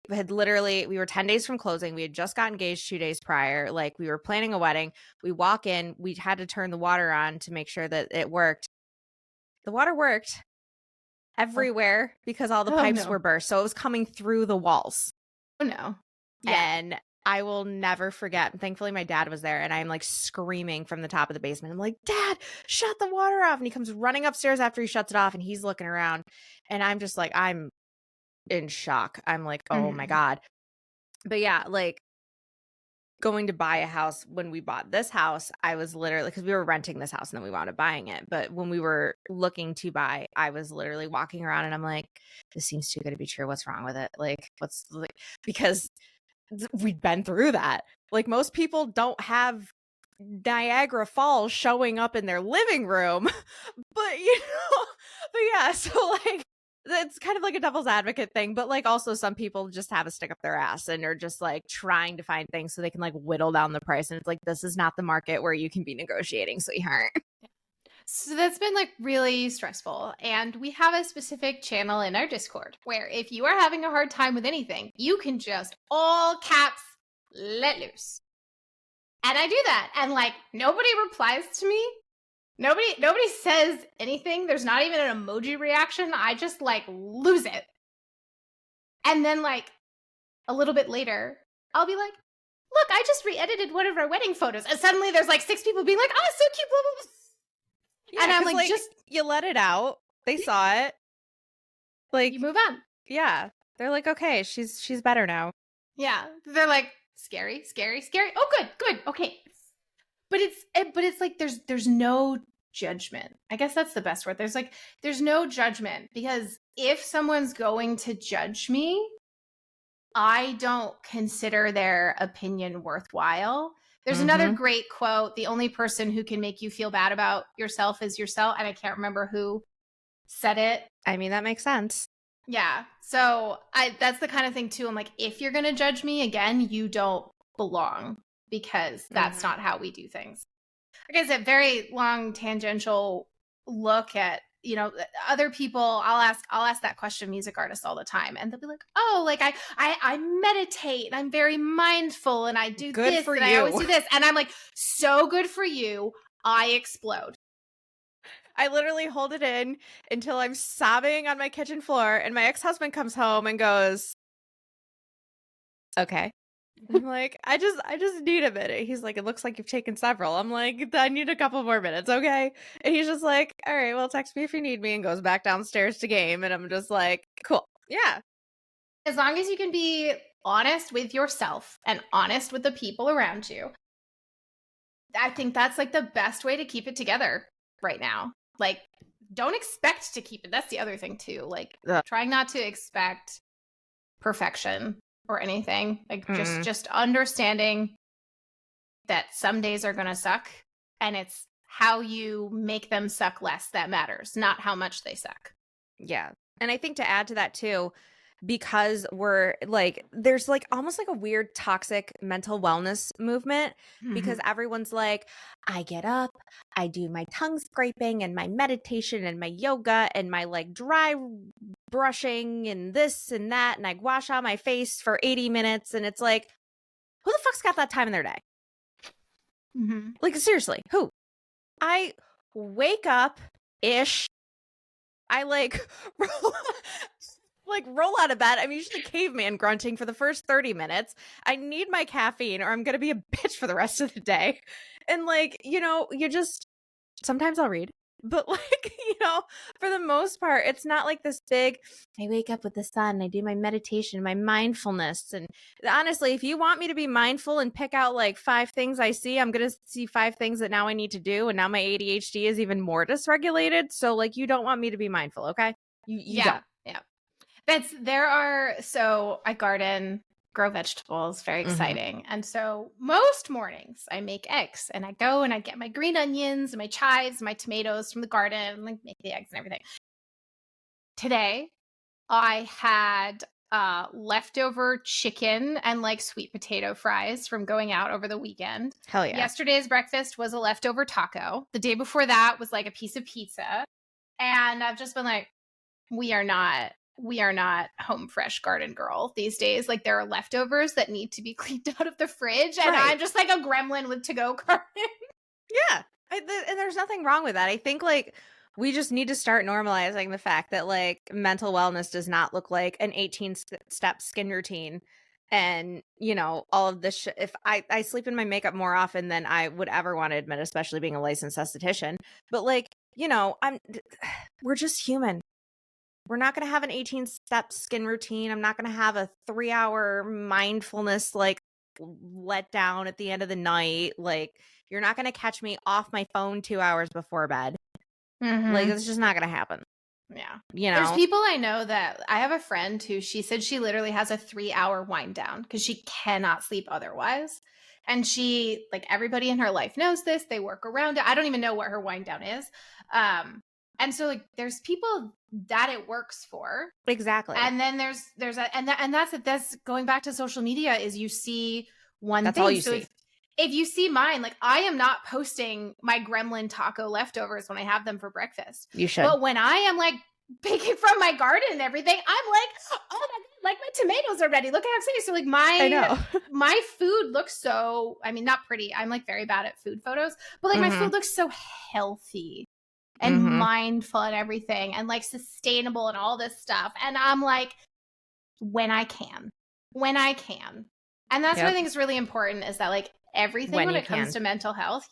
10 days from closing. We had just got engaged 2 days prior. Like we were planning a wedding. We walk in, we had to turn the water on to make sure that it worked. The water worked everywhere because all the Oh, pipes no. were burst. So it was coming through the walls. Oh, no. Yeah. And I will never forget. Thankfully, my dad was there and I'm like screaming from the top of the basement. I'm like, Dad, shut the water off. And he comes running upstairs after he shuts it off and he's looking around. And I'm just like, I'm in shock. I'm like, oh my God. But yeah, like going to buy a house, when we bought this house, I was literally, because we were renting this house and then we wound up buying it. But when we were looking to buy, I was literally walking around and I'm like, this seems too good to be true. What's wrong with it? Like, because we'd been through that. Like most people don't have Niagara Falls showing up in their living room, but but yeah, so like it's kind of like a devil's advocate thing, but like also some people just have a stick up their ass and are just like trying to find things so they can like whittle down the price. And it's like, this is not the market where you can be negotiating, sweetheart. So that's been like really stressful. And we have a specific channel in our Discord where if you are having a hard time with anything, you can just all caps let loose. And I do that. And like nobody replies to me. Nobody says anything. There's not even an emoji reaction. I just like lose it. And then like a little bit later, I'll be like, look, I just re-edited one of our wedding photos. And suddenly there's like 6 people being like, oh, so cute, blah, blah, blah. Yeah, and I'm like, just you let it out. They saw it. Like you move on. Yeah. They're like, okay, she's better now. Yeah. They're like, scary, scary, scary. Oh, good, okay. But it's like there's no judgment. I guess that's the best word. There's no judgment because if someone's going to judge me, I don't consider their opinion worthwhile. There's another great quote. The only person who can make you feel bad about yourself is yourself. And I can't remember who said it. I mean, that makes sense. Yeah. So that's the kind of thing too. I'm like, if you're going to judge me again, you don't belong because that's not how we do things. Like I said, very long tangential look at, other people. I'll ask that question music artists all the time and they'll be like, oh, like I meditate and I'm very mindful and I do Good this for and you. I always do this. And I'm like, so good for you. I explode. I literally hold it in until I'm sobbing on my kitchen floor and my ex-husband comes home and goes, okay. I'm like, I just need a minute. He's like, it looks like you've taken several. I'm like, I need a couple more minutes, okay? And he's just like, all right, well, text me if you need me, and goes back downstairs to game. And I'm just like, cool. Yeah. As long as you can be honest with yourself and honest with the people around you, I think that's like the best way to keep it together right now. Like, don't expect to keep it. That's the other thing too. Like, trying not to expect perfection or anything. Like, just understanding that some days are going to suck and it's how you make them suck less that matters, not how much they suck. Yeah. And I think to add to that too, because we're like, there's like almost like a weird toxic mental wellness movement because everyone's like, I get up, I do my tongue scraping and my meditation and my yoga and my like dry brushing and this and that. And I wash out my face for 80 minutes. And it's like, who the fuck's got that time in their day? Like, seriously, who? I wake up ish. I like roll out of bed. I'm usually caveman grunting for the first 30 minutes. I need my caffeine or I'm going to be a bitch for the rest of the day. And like, you just, sometimes I'll read. But like, for the most part, it's not like this big, I wake up with the sun, I do my meditation, my mindfulness. And honestly, if you want me to be mindful and pick out like 5 things I see, I'm going to see 5 things that now I need to do. And now my ADHD is even more dysregulated. So like, you don't want me to be mindful. Okay. You don't. Yeah. So I garden, grow vegetables, very exciting. And so most mornings I make eggs and I go and I get my green onions and my chives, my tomatoes from the garden and like make the eggs and everything. Today I had leftover chicken and like sweet potato fries from going out over the weekend. Hell yeah. Yesterday's breakfast was a leftover taco. The day before that was like a piece of pizza. And I've just been like, we are not home fresh garden girl these days. Like there are leftovers that need to be cleaned out of the fridge. And Right. I'm just like a gremlin with to-go garden. Yeah. And there's nothing wrong with that. I think like we just need to start normalizing the fact that like mental wellness does not look like an 18-step skin routine. And, all of this. If I sleep in my makeup more often than I would ever want to admit, especially being a licensed esthetician. But like, we're just human. We're not going to have an 18-step skin routine. I'm not going to have a 3-hour mindfulness like let down at the end of the night. Like you're not going to catch me off my phone 2 hours before bed. Like it's just not going to happen. Yeah. There's people I know that I have a friend who she said she literally has a 3-hour wind down because she cannot sleep otherwise. And she, like everybody in her life knows this. They work around it. I don't even know what her wind down is. And so like there's people that it works for. Exactly. And then that's going back to social media is you see one That's thing. all you see. If you see mine, like I am not posting my gremlin taco leftovers when I have them for breakfast. You should. But when I am like picking from my garden and everything, I'm like, oh my God, like my tomatoes are ready. Look how exciting. So like I know. my food looks so, I mean, not pretty. I'm like very bad at food photos, but like my food looks so healthy and mindful and everything and like sustainable and all this stuff. And I'm like, when I can. And that's what I think is really important is that like everything when it comes to mental health,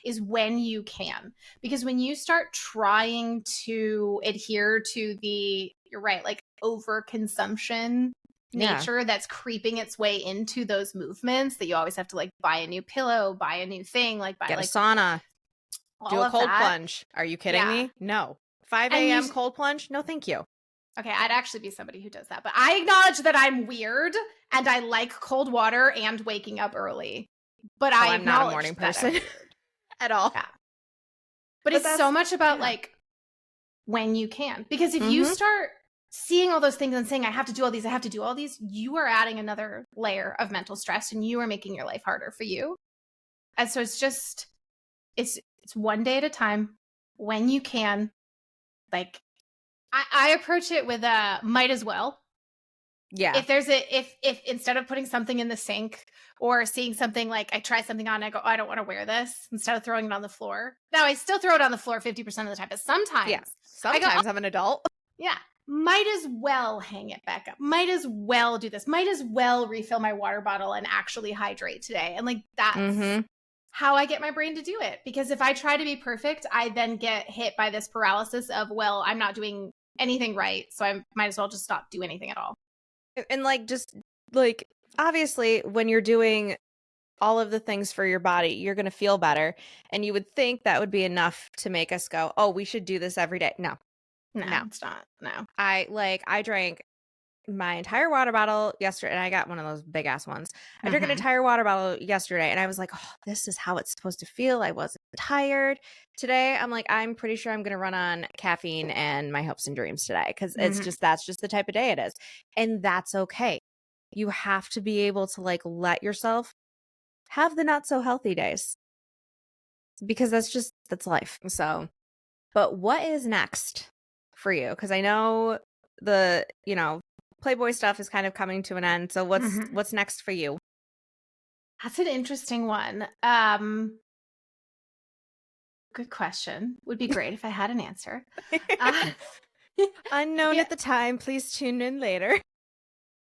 is when you can. Because when you start trying to adhere to you're right, like overconsumption nature that's creeping its way into those movements that you always have to like buy a new pillow, buy a new thing, like buy get like a sauna, do a cold that. plunge. Are you kidding me? No. 5 a.m. cold plunge? No, thank you. Okay, I'd actually be somebody who does that. But I acknowledge that I'm weird and I like cold water and waking up early. But I'm not a morning person at all. Yeah. But it's so much about like when you can. Because if you start seeing all those things and saying, I have to do all these, you are adding another layer of mental stress and you are making your life harder for you. And so it's just, it's one day at a time when you can. Like, I approach it with might as well. Yeah. If instead of putting something in the sink or seeing something like I try something on, I go, oh, I don't want to wear this instead of throwing it on the floor. Now I still throw it on the floor 50% of the time, but sometimes, I'm an adult. Yeah. Might as well hang it back up. Might as well do this. Might as well refill my water bottle and actually hydrate today. And like that's how I get my brain to do it. Because if I try to be perfect, I then get hit by this paralysis of, well, I'm not doing anything right. So I might as well just not do anything at all. And like, just like, obviously when you're doing all of the things for your body, you're going to feel better. And you would think that would be enough to make us go, oh, we should do this every day. No, it's not. No. I drank my entire water bottle yesterday, and I got one of those big ass ones. I drank an entire water bottle yesterday, and I was like, oh, this is how it's supposed to feel. I wasn't tired. Today, I'm like, I'm pretty sure I'm going to run on caffeine and my hopes and dreams today because that's just the type of day it is. And that's okay. You have to be able to like let yourself have the not so healthy days because that's life. So, but what is next for you? Because I know the, Playboy stuff is kind of coming to an end. So what's next for you? That's an interesting one. Good question. Would be great if I had an answer. Unknown at the time. Please tune in later.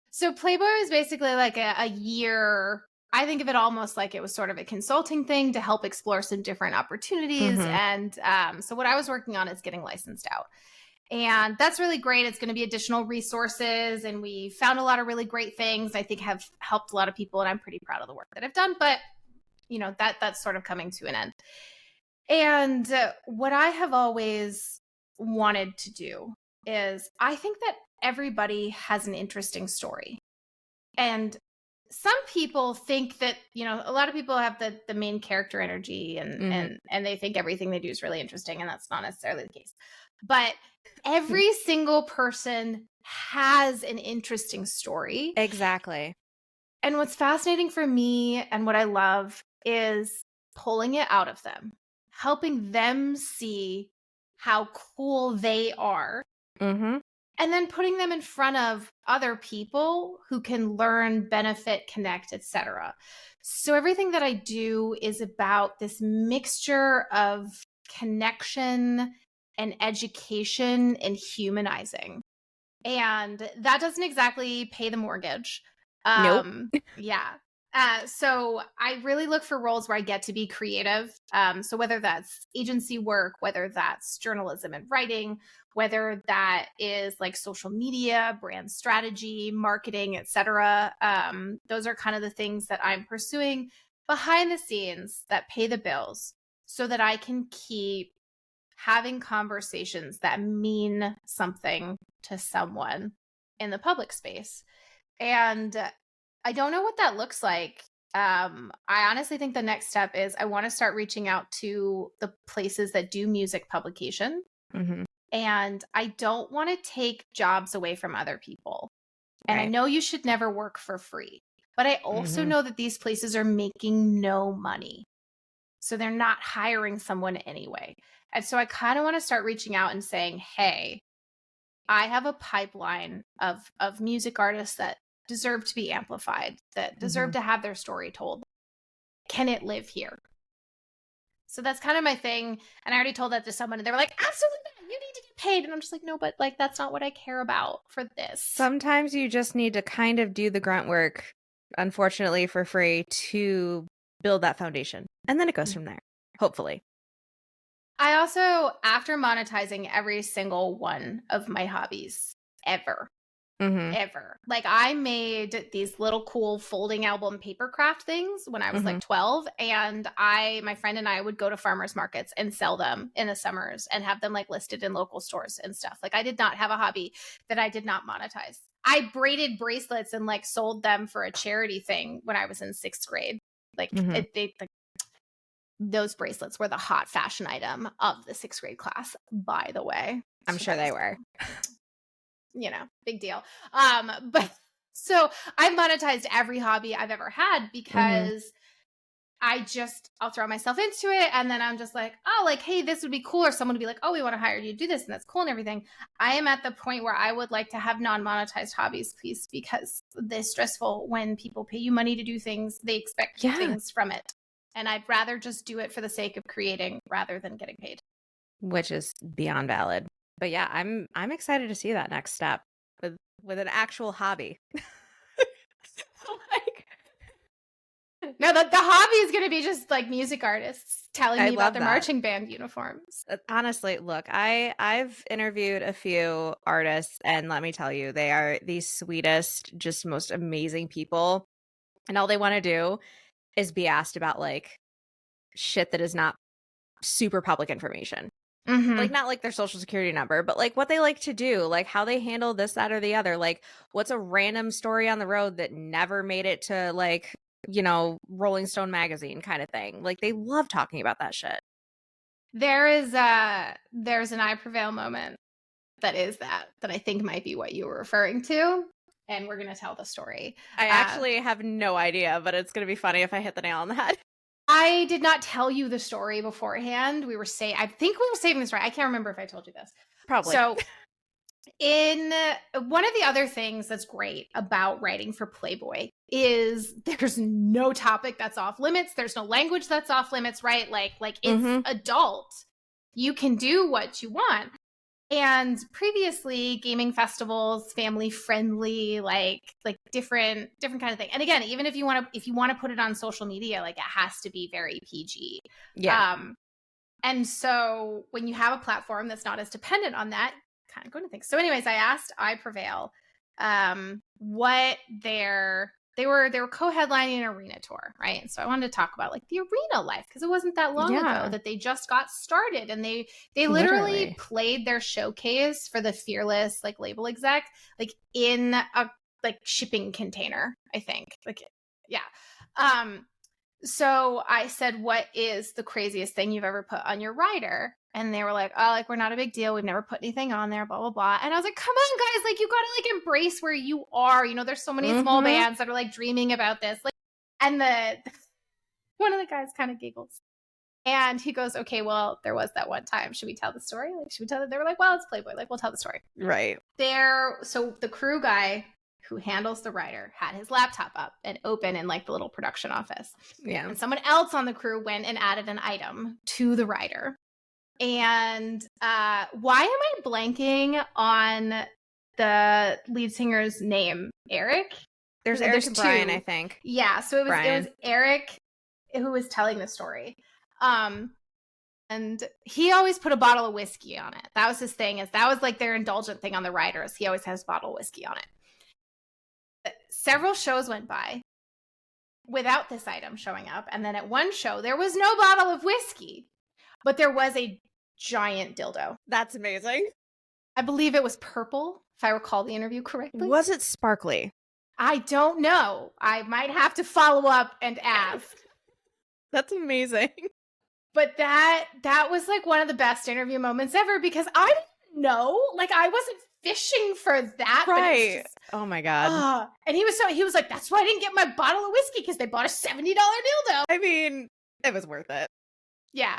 So Playboy is basically like a year I think of it almost like it was sort of a consulting thing to help explore some different opportunities. Mhm. And so what I was working on is getting licensed out. And that's really great. It's going to be additional resources. And we found a lot of really great things I think have helped a lot of people. And I'm pretty proud of the work that I've done. But, that's sort of coming to an end. And what I have always wanted to do is I think that everybody has an interesting story. And some people think that, a lot of people have the main character energy and they think everything they do is really interesting. And that's not necessarily the case. But every single person has an interesting story. Exactly. And what's fascinating for me and what I love is pulling it out of them, helping them see how cool they are, Mhm. and then putting them in front of other people who can learn, benefit, connect, etc. So everything that I do is about this mixture of connection and education and humanizing. And that doesn't exactly pay the mortgage. Nope. Yeah. So I really look for roles where I get to be creative. So whether that's agency work, whether that's journalism and writing, whether that is like social media, brand strategy, marketing, etc. Those are kind of the things that I'm pursuing behind the scenes that pay the bills so that I can keep having conversations that mean something to someone in the public space. And I don't know what that looks like. I honestly think the next step is I want to start reaching out to the places that do music publication. Mhm. And I don't want to take jobs away from other people. And I Right. know you should never work for free, but I also Mhm. know that these places are making no money. So they're not hiring someone anyway. And so I kind of want to start reaching out and saying, hey, I have a pipeline of music artists that deserve to be amplified, that deserve Mhm. to have their story told. Can it live here? So that's kind of my thing. And I already told that to someone and they were like, absolutely not. You need to get paid. And I'm just like, no, but like, that's not what I care about for this. Sometimes you just need to kind of do the grunt work, unfortunately for free, to build that foundation. And then it goes from there, hopefully. I also, after monetizing every single one of my hobbies ever, Mhm. like I made these little cool folding album paper craft things when I was Mhm. like 12, and my friend and I would go to farmers markets and sell them in the summers and have them like listed in local stores and stuff. Like I did not have a hobby that I did not monetize. I braided bracelets and like sold them for a charity thing when I was in 6th grade. Like Mhm. those bracelets were the hot fashion item of the 6th grade class, by the way. I'm So sure that they was, were. big deal. But so I've monetized every hobby I've ever had Mhm. because I'll throw myself into it. And then I'm just like, oh, like, hey, this would be cool. Or someone would be like, oh, we want to hire you to do this. And that's cool and everything. I am at the point where I would like to have non-monetized hobbies, please, because it's stressful when people pay you money to do things. They expect Yeah. things from it. And I'd rather just do it for the sake of creating rather than getting paid. Which is beyond valid. But yeah, I'm excited to see that next step with an actual hobby. Like, No, the hobby is going to be just like music artists telling I me about love their that. marching band uniforms. Honestly, look, I've interviewed a few artists, and let me tell you, they are the sweetest, just most amazing people. And all they want to do is be asked about like shit that is not super public information. Like, Mm-hmm. not like their social security number, but like what they like to do, like how they handle this, that, or the other. Like, what's a random story on the road that never made it to like, Rolling Stone magazine kind of thing. Like, they love talking about that shit. There's an I Prevail moment that I think might be what you were referring to, and we're gonna tell the story. I Uh, actually have no idea, but it's going to be funny if I hit the nail on the head. I did not tell you the story beforehand. I think we were saving this right. I can't remember if I told you this. Probably. So, in one of the other things that's great about writing for Playboy is there's no topic that's off limits. There's no language that's off limits, right? Like it's Mm-hmm. adult. You can do what you want. And previously, gaming festivals, family friendly, like different kind of thing. And again, even if you want to put it on social media, like it has to be very PG. Yeah. And so when you have a platform that's not as dependent on that, kind of going to think. So anyways, I asked iPrevail what they were co-headlining an arena tour, right? And so I wanted to talk about like the arena life, because it wasn't that long ago that they just got started, and they literally played their showcase for the Fearless like label exec like in a like shipping container, I think. Like, yeah. So I said, what is the craziest thing you've ever put on your rider? And they were like, oh, like, we're not a big deal. We've never put anything on there, blah, blah, blah. And I was like, come on, guys. Like, you got to, like, embrace where you are. You know, there's so many small bands that are, like, dreaming about this. Like, and one of the guys kind of giggles. And he goes, okay, well, there was that one time. Should we tell the story? Like, should we tell it? They were like, well, it's Playboy. Like, we'll tell the story. Right. So the crew guy who handles the rider had his laptop up and open in like the little production office. Yeah. And someone else on the crew went and added an item to the rider. And why am I blanking on the lead singer's name? Eric? There's Eric and Brian, I think. Yeah, so it was Eric who was telling the story. And he always put a bottle of whiskey on it. That was his thing. That was like their indulgent thing on the riders. He always has a bottle of whiskey on it. Several shows went by without this item showing up. And then at one show, there was no bottle of whiskey, but there was a giant dildo. That's amazing. I believe it was purple, if I recall the interview correctly. Was it sparkly? I don't know. I might have to follow up and ask. That's amazing. But that was like one of the best interview moments ever, because I didn't know. Like, I wasn't fishing for that. Right. Just, oh my God. And he was like, that's why I didn't get my bottle of whiskey, because they bought a $70 dildo. I mean, it was worth it. Yeah.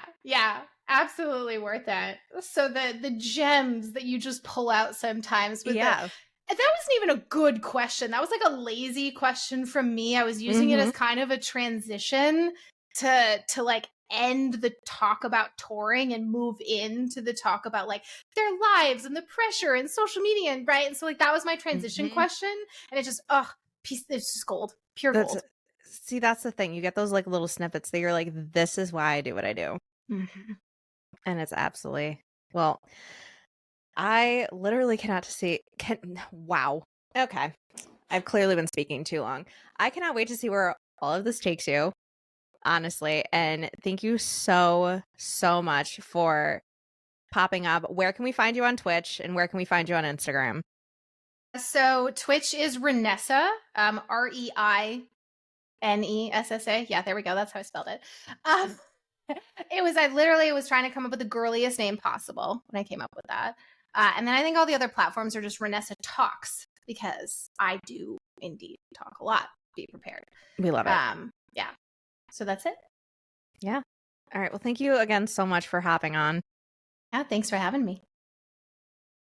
Absolutely worth it. So the gems that you just pull out sometimes with that wasn't even a good question. That was like a lazy question from me. I was using it as kind of a transition to like end the talk about touring and move into the talk about like their lives and the pressure and social media, and right. And so like that was my transition question, and it just it's just gold, pure gold. See, that's the thing. You get those like little snippets that you're like, this is why I do what I do. And it's absolutely, well, I literally cannot wow. Okay. I've clearly been speaking too long. I cannot wait to see where all of this takes you, honestly. And thank you so, so much for popping up. Where can we find you on Twitch, and where can we find you on Instagram? So Twitch is Reinessa, REINESSA. Yeah, there we go. That's how I spelled it. I literally was trying to come up with the girliest name possible when I came up with that. And then I think all the other platforms are just Reinessa Talks, because I do indeed talk a lot. Be prepared. We love it. Yeah. So that's it. Yeah. All right. Well, thank you again so much for hopping on. Yeah. Thanks for having me.